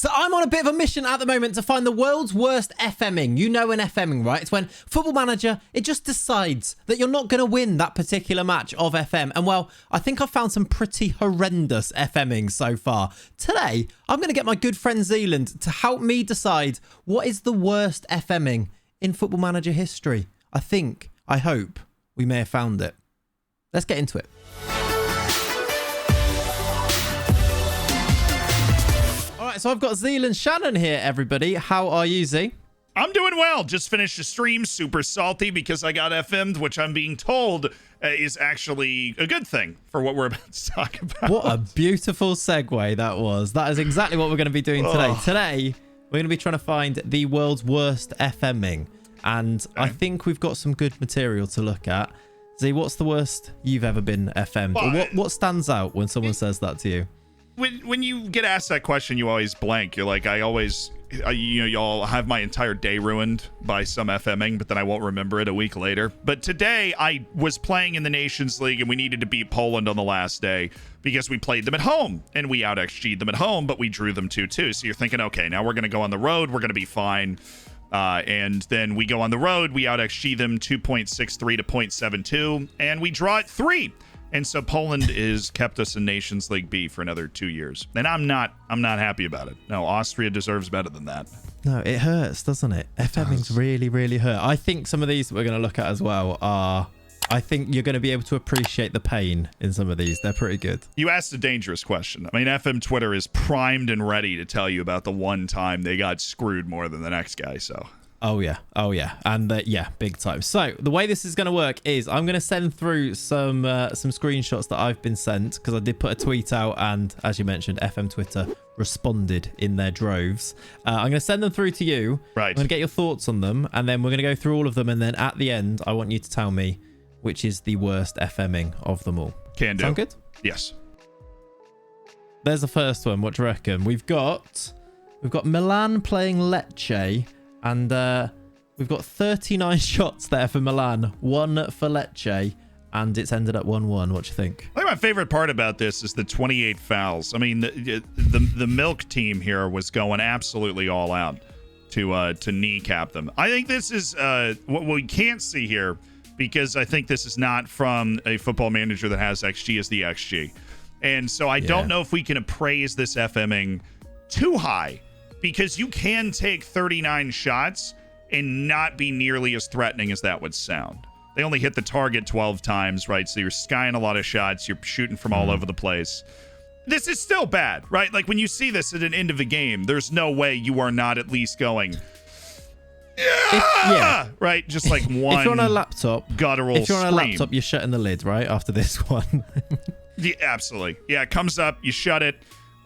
So I'm on a bit of a mission at the moment to find the world's worst FMing. You know an FMing, right? It's when Football Manager, it just decides that you're not going to win that particular match of FM. And well, I think I've found some pretty horrendous FMing so far. Today, I'm going to get my good friend Zealand to help me decide what is the worst FMing in Football Manager history. I hope we may have found it. Let's get into it. So I've got Zealand Shannon here, everybody. How are you, Z? I'm doing well. Just finished a stream, super salty because I got FM'd, which I'm being told is actually a good thing for what we're about to talk about. What a beautiful segue that was. That is exactly what we're going to be doing today. Today, we're going to be trying to find the world's worst FMing. And I think we've got some good material to look at. Z, what's the worst you've ever been FM'd? Or what stands out when someone says that to you? When you get asked that question, you always blank. You're like, y'all have my entire day ruined by some FMing, but then I won't remember it a week later. But today I was playing in the Nations League and we needed to beat Poland on the last day because we played them at home and we out XG'd them at home, but we drew them 2-2. So you're thinking, okay, now we're going to go on the road. We're going to be fine. And then we go on the road. We out XG them 2.63 to 0.72 and we draw at 3. And so Poland is kept us in Nations League B for another 2 years. And I'm not happy about it. No, Austria deserves better than that. No, it hurts, doesn't it? FMing's really, really hurt. I think some of these we're going to look at as well are... I think you're going to be able to appreciate the pain in some of these. They're pretty good. You asked a dangerous question. I mean, FM Twitter is primed and ready to tell you about the one time they got screwed more than the next guy, so... Oh, yeah. And yeah, big time. So the way this is going to work is I'm going to send through some screenshots that I've been sent because I did put a tweet out and, as you mentioned, FM Twitter responded in their droves. I'm going to send them through to you. Right. I'm going to get your thoughts on them and then we're going to go through all of them. And then at the end, I want you to tell me which is the worst FMing of them all. Can do. Sound good? Yes. There's the first one. What do you reckon? We've got Milan playing Lecce. And we've got 39 shots there for Milan, 1 for Lecce, and it's ended up 1-1. What do you think? I think my favorite part about this is the 28 fouls. I mean, the Milk team here was going absolutely all out to kneecap them. I think this is what we can't see here because I think this is not from a Football Manager that has XG as the XG. And so I don't know if we can appraise this FMing too high. Because you can take 39 shots and not be nearly as threatening as that would sound. They only hit the target 12 times, right? So you're skying a lot of shots. You're shooting from all over the place. This is still bad, right? Like when you see this at an end of the game, there's no way you are not at least going, right? Just like one. If you're on a laptop, guttural if you're on a scream. laptop, you're shutting the lid, right? After this one. Yeah, absolutely. Yeah, it comes up, you shut it.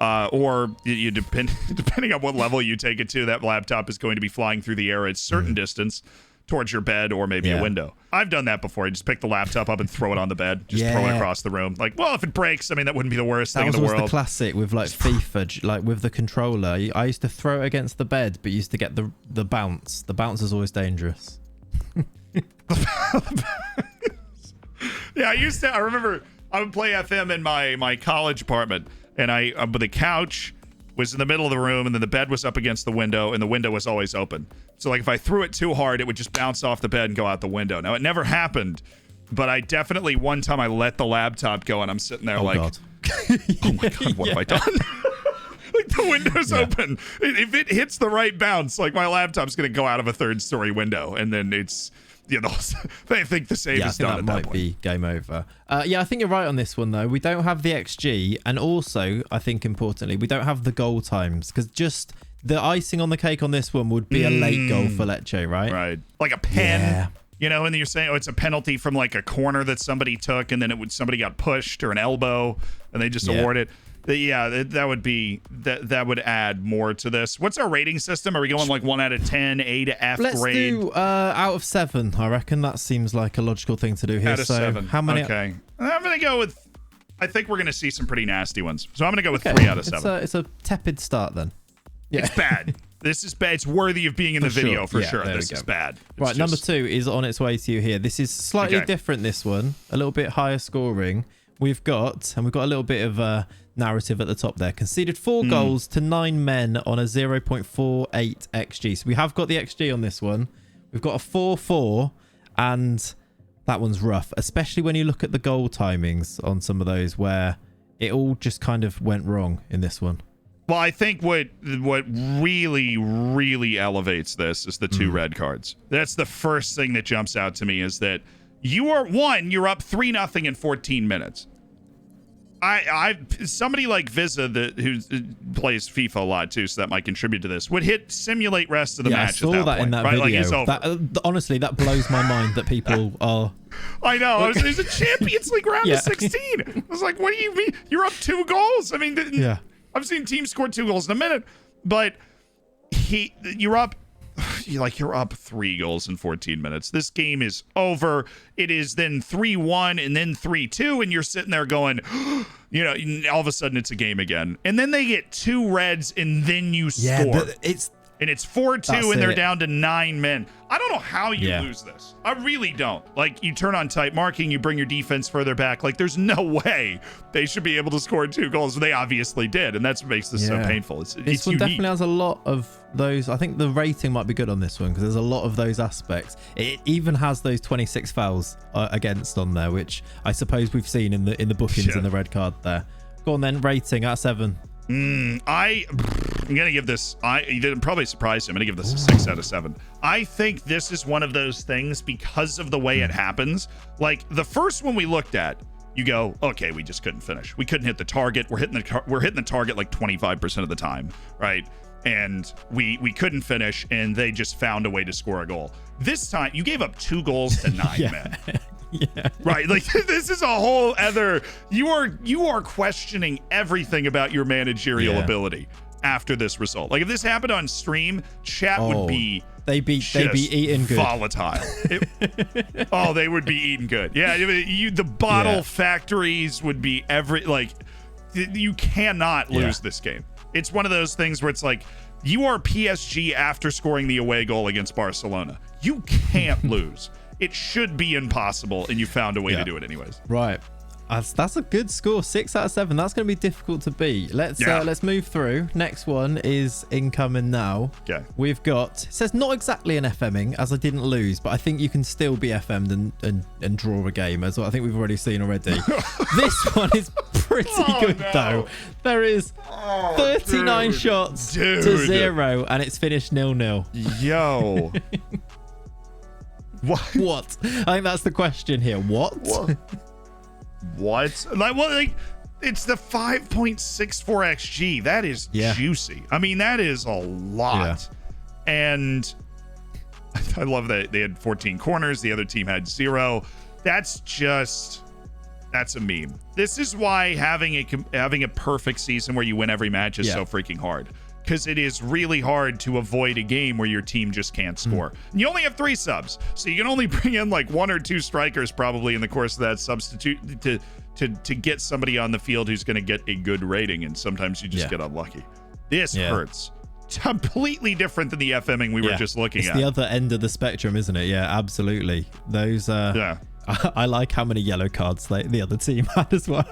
Or you depending on what level you take it to, that laptop is going to be flying through the air at a certain distance towards your bed or maybe a window. I've done that before. You just pick the laptop up and throw it on the bed. Just throw it across the room. Like, well, if it breaks, I mean, that wouldn't be the worst thing in the world. That was the classic with like FIFA, like with the controller. I used to throw it against the bed, but used to get the bounce. The bounce is always dangerous. Yeah, I remember I would play FM in my college apartment. And but the couch was in the middle of the room, and then the bed was up against the window, and the window was always open. So, like, if I threw it too hard, it would just bounce off the bed and go out the window. Now, it never happened, but I definitely, one time I let the laptop go, and I'm sitting there oh my God, what have I done? Like, the window's open. If it hits the right bounce, like, my laptop's going to go out of a third-story window, and then it's... I think the save is done at that point. That might be game over. I think you're right on this one, though. We don't have the XG, and also, I think importantly, we don't have the goal times, because just the icing on the cake on this one would be a late goal for Lecce, right? Right. Like a pen, and then you're saying, it's a penalty from like a corner that somebody took, and then somebody got pushed, or an elbow, and they just award it. That would be that would add more to this. What's our rating system? Are we going like 1 out of 10, A to F Let's grade? Let's do out of 7. I reckon that seems like a logical thing to do here. Out of 7. How many? Okay, I'm gonna go with. I think we're gonna see some pretty nasty ones. So I'm gonna go with 3 out of 7. It's a tepid start then. Yeah. It's bad. This is bad. It's worthy of being in the video for sure. This is bad. Right, number 2 is on its way to you here. This is slightly different. This one, a little bit higher scoring. we've got a little bit of narrative at the top there. Conceded 4 goals to 9 men on a 0.48 XG. So we have got the XG on this one. We've got a 4-4, and that one's rough, especially when you look at the goal timings on some of those where it all just kind of went wrong in this one. Well, I think what really, really elevates this is the 2 red cards. That's the first thing that jumps out to me, is that you're up 3-0 in 14 minutes. Somebody like Visa who plays FIFA a lot too, so that might contribute to this, would hit simulate rest of the match. I saw that in that video. Like it's over. Honestly, that blows my mind that people are. I know. It was a Champions League round of 16. I was like, what do you mean? You're up 2 goals. I mean, I've seen teams score 2 goals in a minute, but you're up 3 goals in 14 minutes. This game is over. It is then 3-1 and then 3-2, and you're sitting there going, all of a sudden it's a game again. And then they get 2 reds, and then you score. It's 4-2, and they're down to 9 men. I don't know how you lose this. I really don't. Like, you turn on tight marking, you bring your defense further back. Like, there's no way they should be able to score 2 goals. They obviously did, and that's what makes this so painful. This one unique. Definitely has a lot of those. I think the rating might be good on this one because there's a lot of those aspects. It even has those 26 fouls against on there, which I suppose we've seen in the bookings in the red card there. Go on then, rating at 7. I'm gonna give this. You're probably surprised. I'm gonna give this a 6 out of 7. I think this is one of those things because of the way it happens. Like the first one we looked at, you go, okay, we just couldn't finish. We couldn't hit the target. We're hitting the target like 25% of the time, right? And we couldn't finish, and they just found a way to score a goal. This time, you gave up 2 goals to 9 men. Right, like this is a whole other. You are questioning everything about your managerial ability after this result. Like if this happened on stream, chat would be they'd be eating good, volatile. They would be eating good. Yeah, the bottle factories would be you cannot lose this game. It's one of those things where it's like you are PSG after scoring the away goal against Barcelona. You can't lose. It should be impossible, and you found a way to do it anyways. Right. That's a good score. 6 out of 7. That's going to be difficult to beat. Let's move through. Next one is incoming now. Okay. We've got, it says not exactly an FMing, as I didn't lose, but I think you can still be FM'd and draw a game, as I think we've already seen already. This one is pretty good, though. There is 39 shots to 0, and it's finished 0-0. Yo. What? I think that's the question here. What? Like it's the 5.64 XG. That is juicy. I mean, that is a lot. And I love that they had 14 corners. The other team had 0. That's a meme. This is why having a perfect season where you win every match is so freaking hard. Because it is really hard to avoid a game where your team just can't score. And you only have 3 subs, so you can only bring in like 1 or 2 strikers probably in the course of that substitute to get somebody on the field who's going to get a good rating, and sometimes you just get unlucky. This hurts. Completely different than the FMing we were just looking at. It's the other end of the spectrum, isn't it? Yeah, absolutely. Those I like how many yellow cards the other team had as well.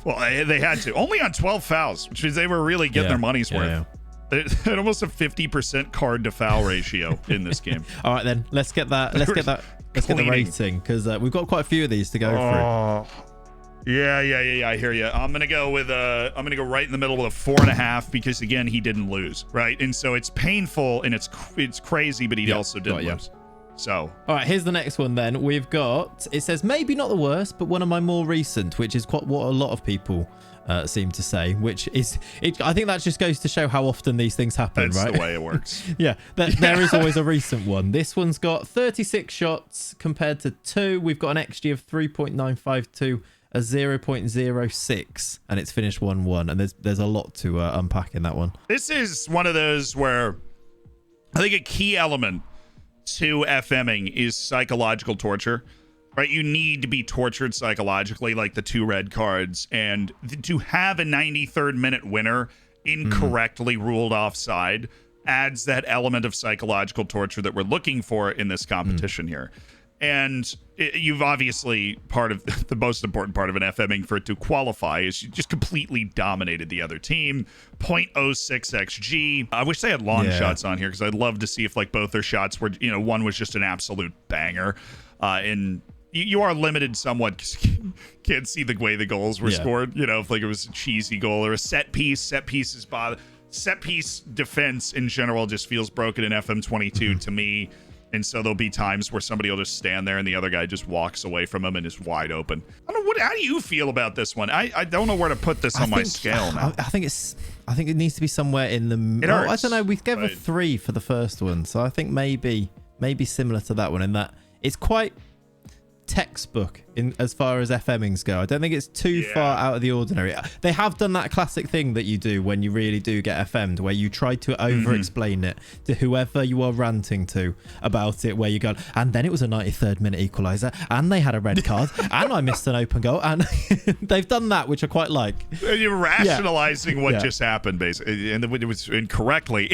Well, they had to. Only on 12 fouls, which means they were really getting their money's worth. They had almost a 50% card to foul ratio in this game. All right, then let's get the rating, because we've got quite a few of these to go through. Yeah. I hear you. I'm gonna go right in the middle with a 4.5 because again he didn't lose, right? And so it's painful and it's crazy, but he also didn't lose. So, all right, here's the next one then. We've got, it says maybe not the worst, but one of my more recent, which is quite what a lot of people seem to say, which is, I think that just goes to show how often these things happen, that's right? That's the way it works. There is always a recent one. This one's got 36 shots compared to 2. We've got an XG of 3.952, a 0.06, and it's finished 1-1. And there's a lot to unpack in that one. This is one of those where I think a key element to FMing is psychological torture, right? You need to be tortured psychologically, like the 2 red cards, and to have a 93rd minute winner incorrectly ruled offside adds that element of psychological torture that we're looking for in this competition here. And you've obviously part of the most important part of an FMing for it to qualify is you just completely dominated the other team. 0.06 XG. I wish they had long shots on here because I'd love to see if like both their shots were, one was just an absolute banger. And you are limited somewhat because you can't see the way the goals were scored. If like it was a cheesy goal or a set piece. Set pieces set piece defense in general just feels broken in FM22 to me. And so there'll be times where somebody will just stand there and the other guy just walks away from him and is wide open. I don't know. How do you feel about this one? I don't know where to put this on my scale now. I think it needs to be somewhere in the middle. I don't know. We gave a 3 for the first one. So I think maybe similar to that one in that it's quite textbook in as far as FMings go. I don't think it's too far out of the ordinary. They have done that classic thing that you do when you really do get FM'd, where you try to over-explain it to whoever you are ranting to about it, where you go, and then it was a 93rd minute equaliser, and they had a red card, and I missed an open goal, and they've done that, which I quite like. You're rationalizing what just happened, basically, and it was incorrectly,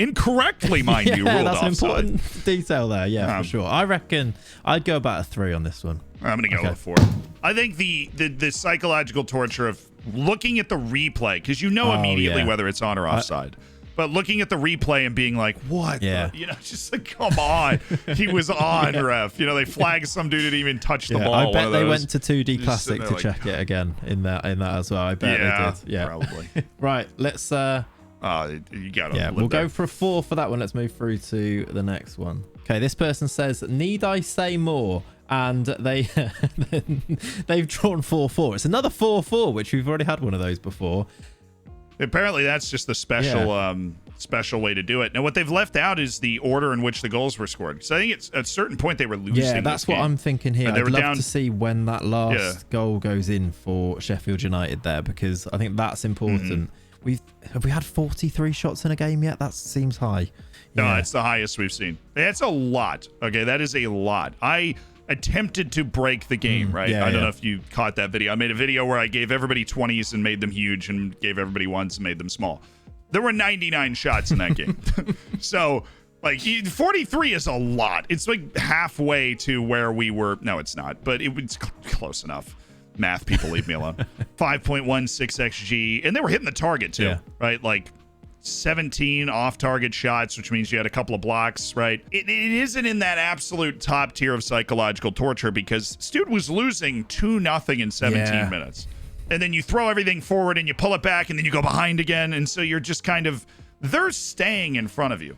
mind you, ruled that's offside. An important detail there, for sure. I reckon I'd go about a 3 on this one. I'm going to go with 4. I think the psychological torture of looking at the replay, because immediately whether it's on or offside, but looking at the replay and being like, what? Just like, come on. He was on, ref. They flagged some dude didn't even touch the ball. I bet they went to 2D Classic to check it again in that as well. I bet they did. Yeah, probably. Right, let's... you got to we'll go for a 4 for that one. Let's move through to the next one. Okay, this person says, need I say more? And they've drawn 4-4. It's another 4-4, which we've already had one of those before. Apparently, that's just the special way to do it. Now, what they've left out is the order in which the goals were scored. So I think it's at a certain point they were losing. Yeah, that's what I'm thinking here. I'd love to see when that last goal goes in for Sheffield United there, because I think that's important. Have we had 43 shots in a game yet? That seems high. No, it's the highest we've seen. That's a lot. Okay, that is a lot. I attempted to break the game, right? I don't know if you caught that video. I made a video where I gave everybody 20s and made them huge and gave everybody 1s and made them small. There were 99 shots in that game. So, like, 43 is a lot. It's like halfway to where we were. No, it's not, but it was close enough. Math people, leave me alone. 5.16 XG. And they were hitting the target, too, right? Like, 17 off-target shots, which means you had a couple of blocks, right? It isn't in that absolute top tier of psychological torture because Stude was losing 2-0 in 17 minutes. And then you throw everything forward and you pull it back and then you go behind again. And so you're just kind of, they're staying in front of you.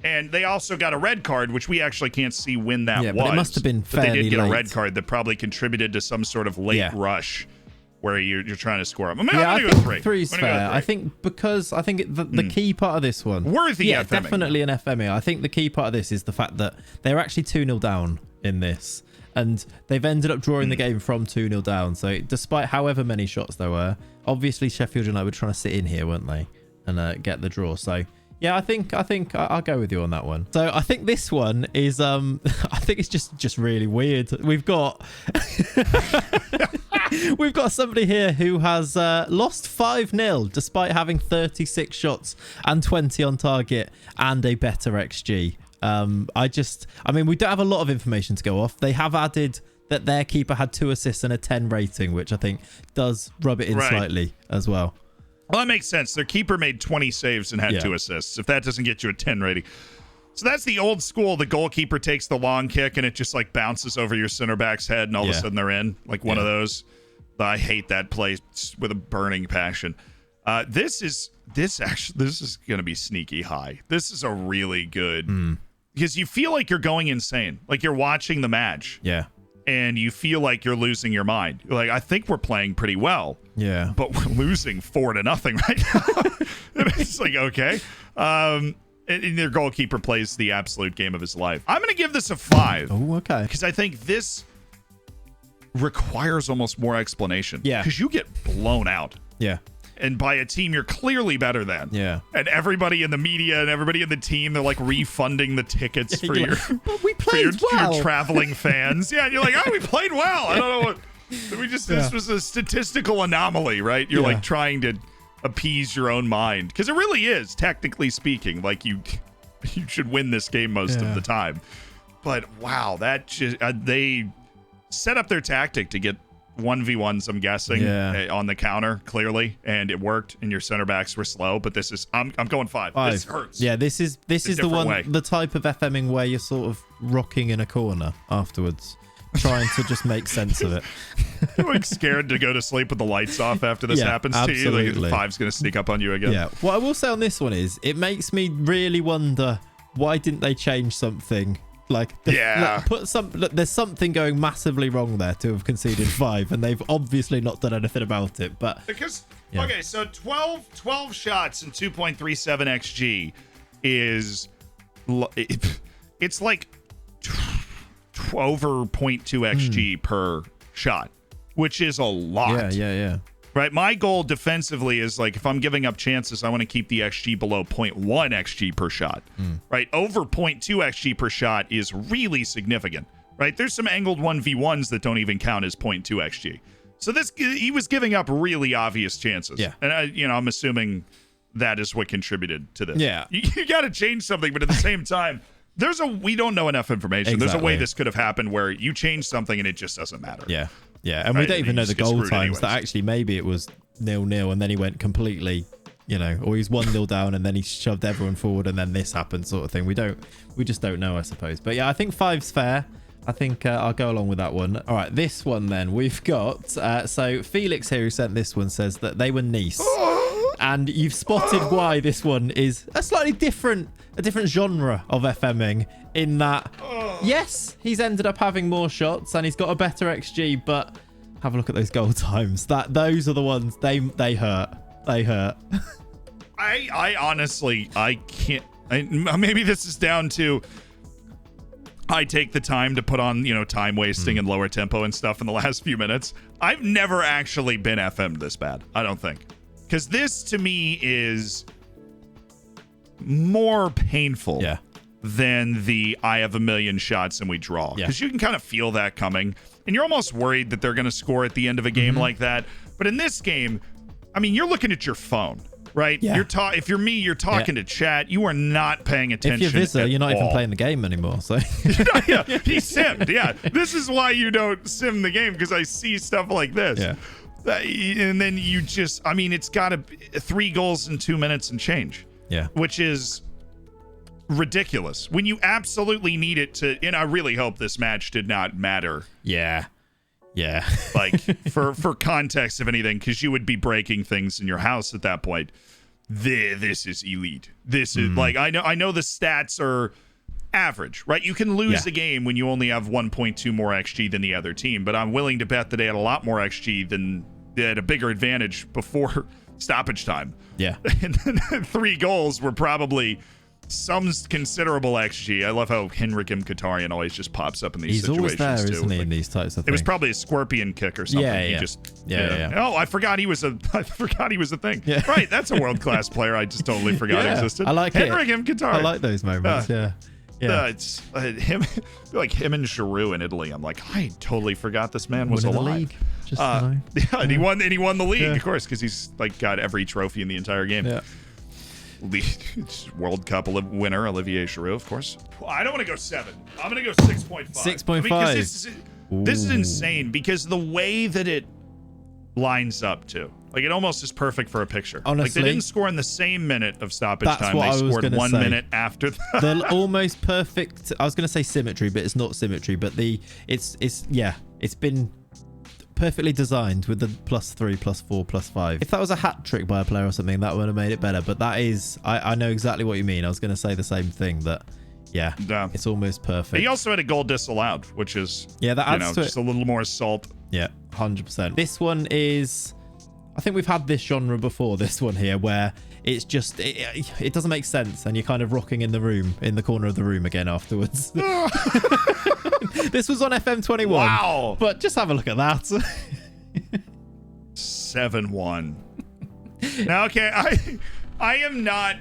And they also got a red card, which we actually can't see when that was. But it must have been fairly late. But they did get a red card that probably contributed to some sort of late rush where you're trying to score them. I'm going to go 3. 3's fair. I think because the key part of this one... Worthy FMing. Definitely an FMing. I think the key part of this is the fact that they're actually 2-0 down in this. And they've ended up drawing the game from 2-0 down. So despite however many shots there were, obviously Sheffield United were trying to sit in here, weren't they? And get the draw. So... yeah, I think I'll go with you on that one. So I think this one is I think it's just really weird. We've got somebody here who has lost 5-0 despite having 36 shots and 20 on target and a better XG. We don't have a lot of information to go off. They have added that their keeper had 2 assists and a 10 rating, which I think does rub it in slightly as well. Well, that makes sense. Their keeper made 20 saves and had 2 assists. If that doesn't get you a 10 rating. So that's the old school. The goalkeeper takes the long kick and it just like bounces over your center back's head and all of a sudden they're in. Like one of those. I hate that play with a burning passion. This is going to be sneaky high. This is a really good because you feel like you're going insane. Like you're watching the match. Yeah. And you feel like you're losing your mind. You're like, I think we're playing pretty well. Yeah. But we're losing 4-0 right now. And it's like, okay. And their goalkeeper plays the absolute game of his life. I'm going to give this a 5. Oh, okay. Because I think this requires almost more explanation. Yeah. Because you get blown out. Yeah. And by a team you're clearly better than. Yeah. And everybody in the media and everybody in the team, they're like refunding the tickets for your, but we played well. Your traveling fans. Yeah, and you're like, oh, we played well. I don't know what. This was a statistical anomaly, right? You're like trying to appease your own mind. Because it really is, technically speaking, like you should win this game most of the time. But wow, that just they set up their tactic to get 1v1s, I'm guessing, on the counter, clearly, and it worked, and your center backs were slow, but this is, I'm going 5. This hurts. Yeah, this is the one, the type of FMing where you're sort of rocking in a corner afterwards, trying to just make sense of it. You're like scared to go to sleep with the lights off after this happens to you. Like 5's going to sneak up on you again. Yeah, what I will say on this one is, it makes me really wonder, why didn't they change something? There's something going massively wrong there to have conceded 5, and they've obviously not done anything about it. But because okay, so 12 shots and 2.37 xg is it's like over 0.2 xg per shot, which is a lot. Yeah. Right, my goal defensively is like if I'm giving up chances, I want to keep the XG below 0.1 XG per shot. Right, over 0.2 XG per shot is really significant. Right, there's some angled 1v1s that don't even count as 0.2 XG. So he was giving up really obvious chances. Yeah, and I'm assuming that is what contributed to this. Yeah, you got to change something, but at the same time, we don't know enough information. Exactly. There's a way this could have happened where you change something and it just doesn't matter. Yeah, and we don't even know the goal times. That actually maybe it was 0-0 and then he went completely, or he's 1-0 down and then he shoved everyone forward and then this happened, sort of thing. We just don't know, I suppose. But yeah, I think 5's fair. I think I'll go along with that one. All right, this one then we've got. So Felix here, who sent this one, says that they were Nice, and you've spotted why this one is a slightly different genre of FMing. In that, yes, he's ended up having more shots and he's got a better XG, but have a look at those goal times. Those are the ones they hurt. They hurt. I honestly, I can't. Maybe this is down to I take the time to put on, time wasting and lower tempo and stuff in the last few minutes. I've never actually been FM'd this bad, I don't think. Because this, to me, is more painful than the I have a million shots and we draw. Because you can kind of feel that coming. And you're almost worried that they're going to score at the end of a game like that. But in this game, I mean, you're looking at your phone. Right? Yeah. If you're me, you're talking to chat. You are not paying attention. If you're Visa, you're not even playing the game anymore. So yeah, he simmed. Yeah, this is why you don't sim the game, because I see stuff like this. Yeah. And then you just, I mean, it's got to be 3 goals in 2 minutes and change. Yeah. Which is ridiculous when you absolutely need it to. And I really hope this match did not matter. Yeah. Like for context, if anything, because you would be breaking things in your house at that point. This is elite. This is like, I know the stats are average, right? You can lose a game when you only have 1.2 more XG than the other team, but I'm willing to bet that they had a lot more XG than they had a bigger advantage before stoppage time. Yeah. And then 3 goals were probably some considerable XG. I love how Henrik Mkhitaryan always just pops up in these situations. He's always there, too. Isn't he, in these types of things? It was probably a scorpion kick or something. Yeah. Oh, I forgot he was a thing. Yeah. Right, that's a world-class player. I just totally forgot existed. I like Henrik Mkhitaryan. I like those moments. It's him, like him and Giroud in Italy. I'm like, I totally forgot this man was alive. The league. Just and he won the league, of course, because he's like got every trophy in the entire game. Yeah. World Cup winner Olivier Giroud, of course. I don't want to go 7. I'm going to go 6.5. 6.5. I mean, this is insane, because the way that it lines up to, like, it almost is perfect for a picture. Honestly, like, they didn't score in the same minute of stoppage time. They scored 1 minute after that. The almost perfect. I was going to say symmetry, but it's not symmetry. But it's been perfectly designed with the +3, +4, +5. If that was a hat trick by a player or something, that would have made it better. But that is, I know exactly what you mean. I was going to say the same thing, that it's almost perfect. He also had a goal disallowed, which is that adds to just a little more salt. Yeah, 100%. This one is, I think we've had this genre before, this one here, where it's just, it doesn't make sense, and you're kind of rocking in the corner of the room again afterwards. This was on FM21. Wow. But just have a look at that. 7-1. Now, okay, I'm not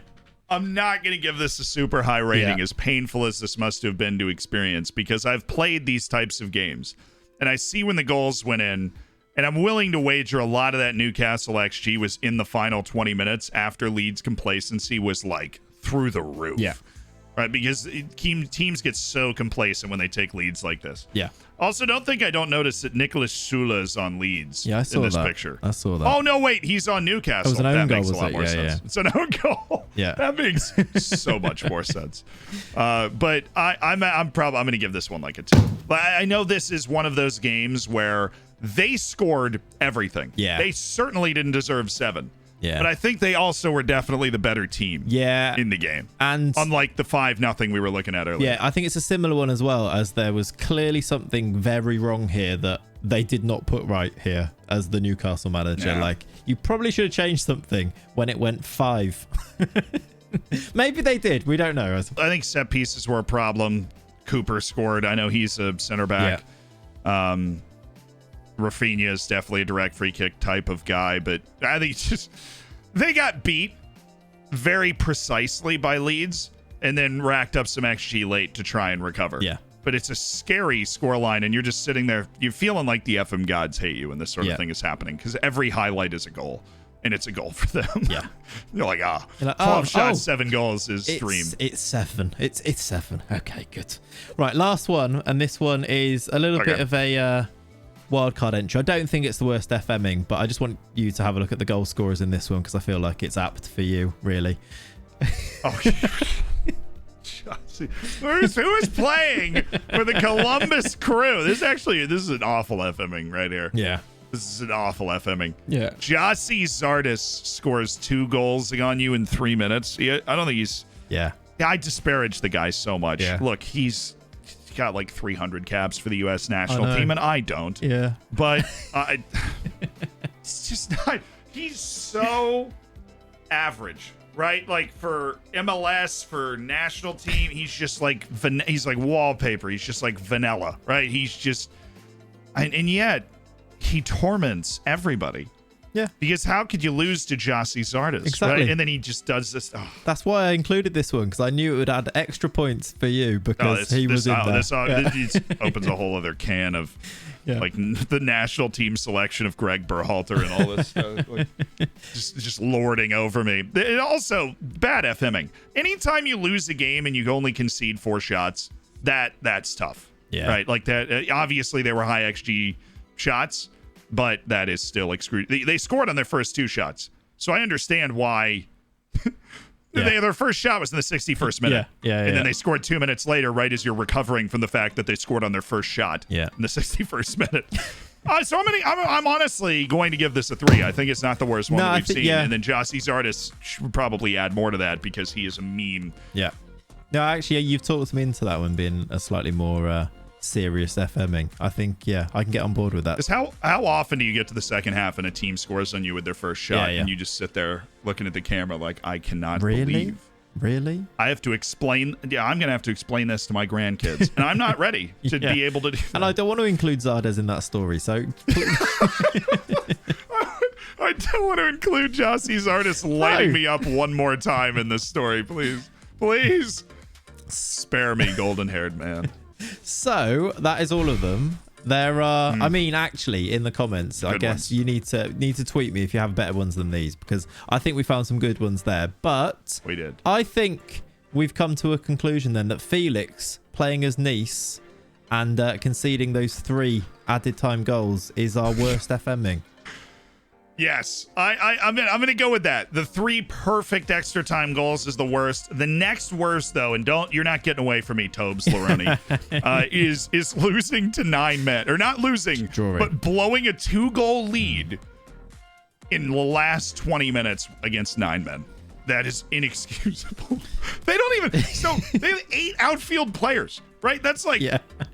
going to give this a super high rating, as painful as this must have been to experience, because I've played these types of games, and I see when the goals went in, and I'm willing to wager a lot of that Newcastle XG was in the final 20 minutes after Leeds' complacency was like through the roof. Yeah. right? Because teams get so complacent when they take leads like this. Yeah. Also, don't notice that Nicholas Shula is on Leeds in this picture. I saw that. Oh, no, wait. He's on Newcastle. It was an own that goal, makes a was lot it? more sense. Yeah. It's an own goal. Yeah. That makes so much more sense. But I'm going to give this one like a 2. But I know this is one of those games where they scored everything. Yeah. They certainly didn't deserve 7. Yeah. But I think they also were definitely the better team in the game. And unlike the 5-0 we were looking at earlier. Yeah, I think it's a similar one as well, as there was clearly something very wrong here that they did not put right here as the Newcastle manager. Yeah. Like, you probably should have changed something when it went 5. Maybe they did. We don't know. I think set pieces were a problem. Cooper scored. I know he's a center back. Yeah. Rafinha is definitely a direct free kick type of guy, but I think they got beat very precisely by Leeds and then racked up some XG late to try and recover. Yeah. But it's a scary scoreline, and you're just sitting there, you're feeling like the FM gods hate you when this sort of thing is happening, because every highlight is a goal, and it's a goal for them. Yeah. You're like, 12 shots, 7 goals is stream. It's 7. It's 7. Okay, good. Right, last one, and this one is a little bit of a wildcard entry. I don't think it's the worst FMing, but I just want you to have a look at the goal scorers in this one, because I feel like it's apt for you, really. Oh, who's playing for the Columbus Crew? This is an awful FMing right here. Yeah. This is an awful FMing. Yeah. Jossie Zardes scores 2 goals on you in 3 minutes. I don't think he's... Yeah. I disparage the guy so much. Yeah. Look, he's got like 300 caps for the U.S. national team, and I don't. Yeah. But it's just not... He's so average, right? Like for MLS, for national team, he's just like... He's like wallpaper. He's just like vanilla, right? He's just... And yet, he torments everybody. Yeah. Because how could you lose to Jossie Zardes? Exactly. Right? And then he just does this. Oh. That's why I included this one, because I knew it would add extra points for you, because he was in there. This opens a whole other can of like the national team selection of Greg Berhalter and all this stuff. Like, just lording over me. And also, bad FMing. Anytime you lose a game and you only concede 4 shots, that's tough. Yeah. Right? Like that. Obviously, they were high XG shots, but that is still excruciating. They scored on their first 2 shots, so I understand why. Their first shot was in the 61st minute, and then they scored 2 minutes later, right as you're recovering from the fact that they scored on their first shot in the 61st minute. So I'm honestly going to give this a 3. I think it's not the worst one that we've seen. And then Jossie Zardes should probably add more to that, because he is a meme. Yeah. No, actually, you've talked me into that one being a slightly more serious FMing. I think, I can get on board with that. How often do you get to the second half and a team scores on you with their first shot, and you just sit there looking at the camera like, I cannot believe. Really? I have to explain. Yeah, I'm going to have to explain this to my grandkids, and I'm not ready to be able to do that. And I don't want to include Zardes in that story, so... I don't want to include Jossie Zardes lighting me up one more time in this story, please. Please. Spare me, golden-haired man. So that is all of them. There are, I mean, actually, in the comments, I guess you need to tweet me if you have better ones than these, because I think we found some good ones there. But we did. I think we've come to a conclusion then that Felix playing as Nice and conceding those 3 added time goals is our worst FMing. Yes, I'm gonna go with that. The 3 perfect extra time goals is the worst. The next worst, though, and you're not getting away from me, Tobes Laroni, is losing to 9 men, or not losing, but blowing a 2-goal lead in the last 20 minutes against 9 men. That is inexcusable. They don't even. So they have 8 outfield players. Right, that's like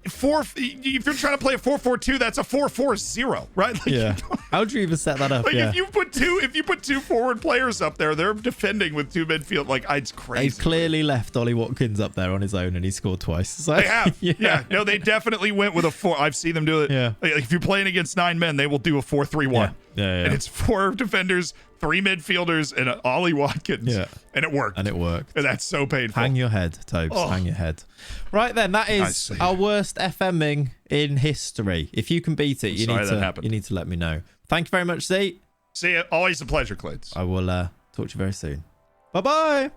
4. If you're trying to play a 4-4-2, that's a 4-4-0, right? Like, how do you even set that up? Like if you put 2 forward players up there, they're defending with 2 midfield. Like, it's crazy. They've clearly left Ollie Watkins up there on his own, and he scored twice. So, they have. No, they definitely went with a 4. I've seen them do it. Yeah. Like, if you're playing against 9 men, they will do a 4-3-1. Yeah. And it's 4 defenders, 3 midfielders, and Ollie Watkins. Yeah. And it worked. And that's so painful. Hang your head, Tobes. Hang your head. Right then, that is our worst FMing in history. If you can beat it, you need to let me know. Thank you very much, Z. See you. Always a pleasure, Clayts. I will talk to you very soon. Bye-bye.